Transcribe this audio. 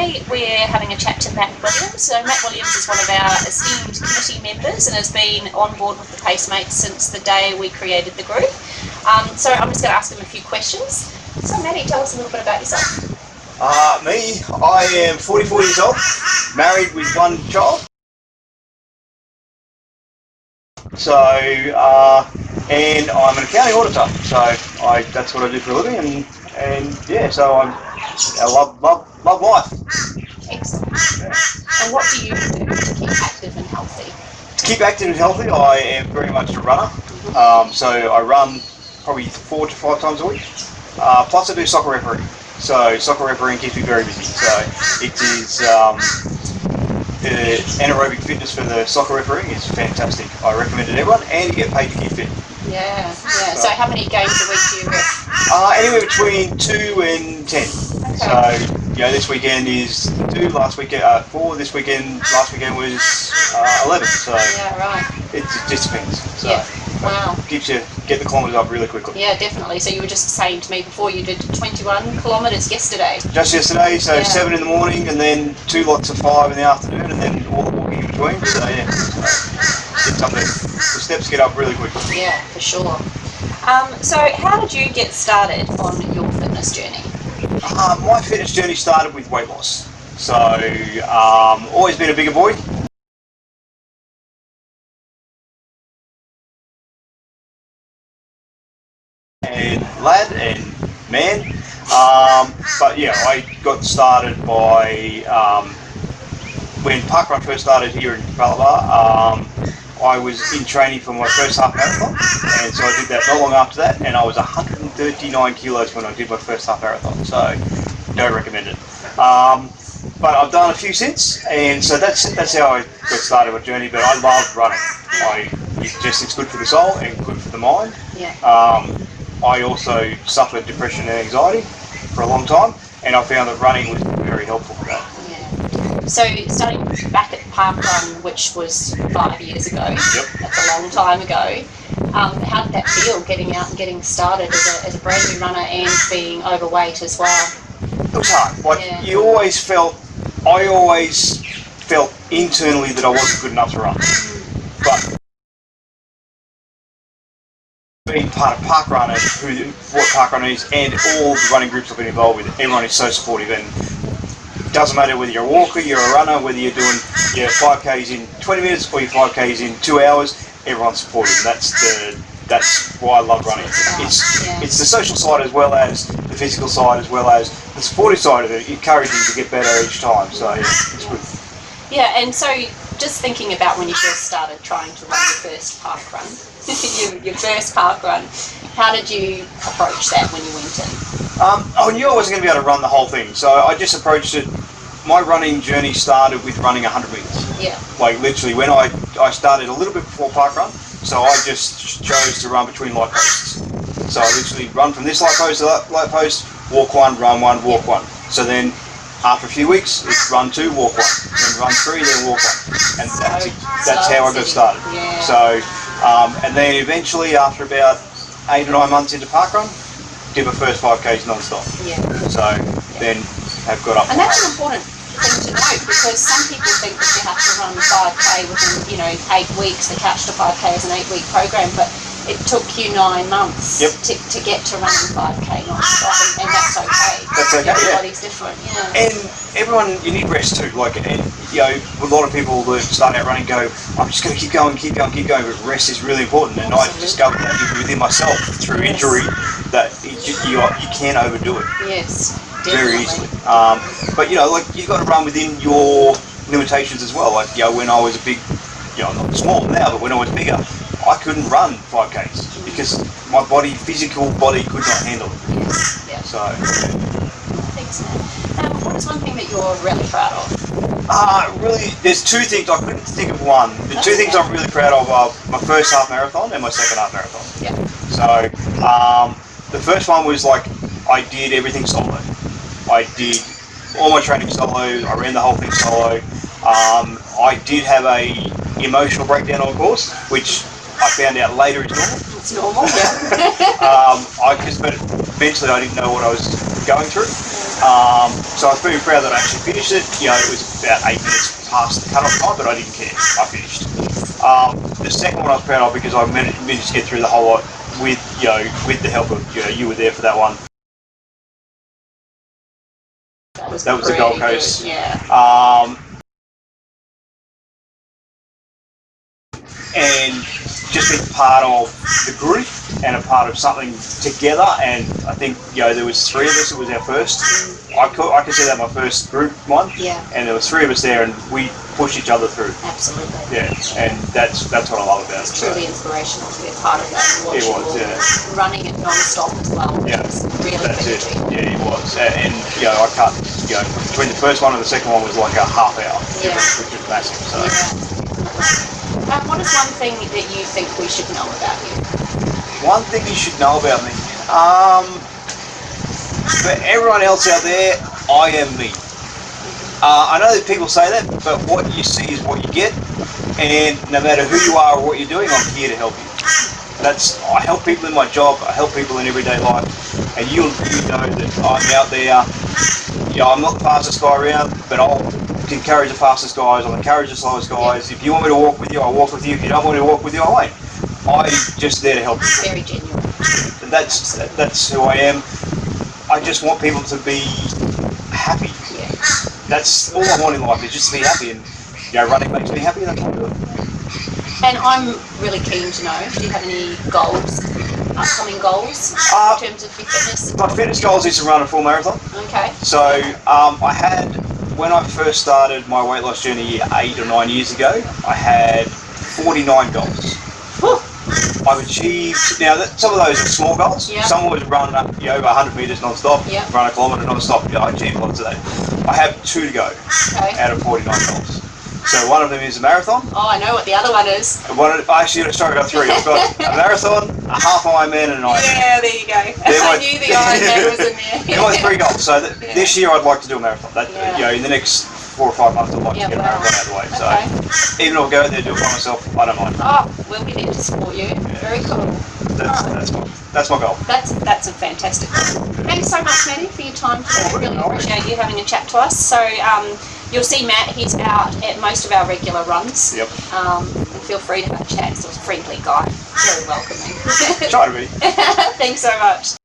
today we're having a chat to Matt Williams. So Matt Williams is one of our esteemed committee members and has been on board with the Pacemates since the day we created the group. So I'm just going to ask him a few questions. So Matty, tell us a little bit about yourself. I am 44 years old, married with one child. So, and I'm an accounting auditor. So that's what I do for a living, and yeah, so I love life. Excellent. And what do you do to keep active and healthy? To keep active and healthy, I am very much a runner. So I run probably 4 to 5 times a week. Plus I do soccer refereeing. So soccer refereeing keeps me very busy. So it is anaerobic fitness for the soccer refereeing is fantastic. I recommend it to everyone, and you get paid to keep fit. Yeah. So how many games a week do you ref? Anywhere between 2 and 10. Okay. So this weekend is 2. Last weekend 4. Last weekend was 11. So yeah, right. It just depends. So yeah. Wow. Get the kilometres up really quickly. Yeah, definitely. So you were just saying to me before you did 21 kilometres yesterday. Just yesterday, so yeah. 7 in the morning, and then 2 lots of 5 in the afternoon, and then all the walking in between. So yeah, the steps get up really quickly. Yeah, for sure. So how did you get started on your fitness journey? My fitness journey started with weight loss. So always been a bigger boy. And lad and man, but yeah, I got started by when parkrun first started here in Ballaba. I was in training for my first half marathon, and so I did that not long after that, and I was 139 kilos when I did my first half marathon, so don't recommend it. But I've done a few since, and so that's how I got started my journey. But I love running. It's good for the soul and good for the mind. Yeah. I also suffered depression and anxiety for a long time, and I found that running was very helpful for that. Yeah. So starting back at parkrun, which was 5 years ago, yep. That's a long time ago, how did that feel, getting out and getting started as a brand new runner and being overweight as well? It was hard. I always felt internally that I wasn't good enough to run. But being part of parkrun and what parkrun is, and all the running groups I've been involved with, everyone is so supportive, and it doesn't matter whether you're a walker, you're a runner, whether you're doing your 5Ks in 20 minutes or your 5Ks in 2 hours, everyone's supportive, and that's why I love running. It's the social side as well as the physical side, as well as the supportive side of it, encouraging you to get better each time, so yeah, it's good. Yeah, and so just thinking about when you first started trying to run your first parkrun, your first parkrun, how did you approach that when you went in? I knew I wasn't going to be able to run the whole thing, so I just approached it. My running journey started with running 100 metres. Yeah. Like literally, when I started a little bit before parkrun, so I just chose to run between light posts. So I literally run from this light post to that light post, walk 1, run 1, walk 1. So then after a few weeks, it's run 2, walk 1, then run 3, then walk 1, and that's how I got started. Yeah. So, and then eventually, after about 8 or 9 months into parkrun, did my first 5Ks non-stop. Yeah. So then have got up. And that's an important thing to note, because some people think that you have to run 5K within 8 weeks. The Couch to 5K is an 8-week program, but it took you 9 months to get to running 5K non-stop, and that's okay. That's okay. Everybody's different. Yeah. And everyone, you need rest too. Like, and a lot of people that start out running go, I'm just going to keep going. But rest is really important, and I discovered that within myself through injury that you can overdo it. Yes. Very easily. But you've got to run within your limitations as well. Like, when I was a big, I'm not small now, but when I was bigger, I couldn't run 5Ks because my physical body could not handle it. Yes. Yeah. So. Excellent. What is one thing that you're really proud of? Really, there's 2 things. I couldn't think of one. The 2 things I'm really proud of are my first half marathon and my second half marathon. Yeah. So, the first one was I did everything solo. I did all my training solo. I ran the whole thing solo. I did have a emotional breakdown on course, which I found out later is normal. It's normal, yeah. But eventually I didn't know what I was going through. So I was very proud that I actually finished it. You know, it was about 8 minutes past the cut-off time, but I didn't care. I finished. The second one I was proud of because I managed to get through the whole lot with, you know, with the help of, you know, you were there for that one. That was the Gold Coast. Good, yeah. And just being part of the group and a part of something together. And I think, you know, there was 3 of us. It was our first. I consider that my first group one. Yeah. And there was 3 of us there, and we pushed each other through. Absolutely. Yeah. And that's what I love about it. It's truly inspirational to be a part of that. And It was, yeah. Running it non-stop as well. Yeah. Really That's it. energy. Yeah, it was. And you know, I cut. You know, between the first one and the second one was like a half hour. Yeah. Which was massive. So. Yeah. What is one thing that you think we should know about you? One thing you should know about me. For everyone else out there, I am me. I know that people say that, but what you see is what you get. And no matter who you are or what you're doing, I'm here to help you. I help people in my job. I help people in everyday life. And you know that I'm out there. You know, I'm not the fastest guy around, but I'll encourage the fastest guys. I'll encourage the slowest guys. If you want me to walk with you, I'll walk with you. If you don't want me to walk with you, I won't. I'm just there to help you. Very genuine. And that's who I am. I just want people to be happy. Yeah. That's all I want in life, is just to be happy. And you know, running makes me happy, and that's what I do. And I'm really keen to know, do you have any goals, upcoming goals in terms of your fitness? My fitness goals is to run a full marathon. Okay. So I had, when I first started my weight loss journey 8 or 9 years ago, I had 49 goals. Whew. I've achieved, now some of those are small goals. Yeah. Some was run up, you know, over 100 metres non-stop, Yeah. run a kilometre non-stop. I achieved lots of that. I have 2 to go Okay. out of 49 goals. So one of them is a marathon. Oh, I know what the other one is. Actually, I've got 3. I've got a marathon, a half Ironman, and an Ironman. Yeah, there you go. I knew the Ironman was in there. They're my 3 goals. So this year I'd like to do a marathon. Yeah. You know, in the next 4 or 5 months I'd like to get a marathon out of the way. So even if I go out there and do it by myself, I don't mind. Oh, we'll be there to support you. Very cool. That's my goal. That's a fantastic goal. Thanks so much, Matty, for your time today. Really appreciate you having a chat to us. So you'll see Matt, he's out at most of our regular runs. Yep. Feel free to have a chat. He's a friendly guy. Very welcoming. Try to be. Thanks so much.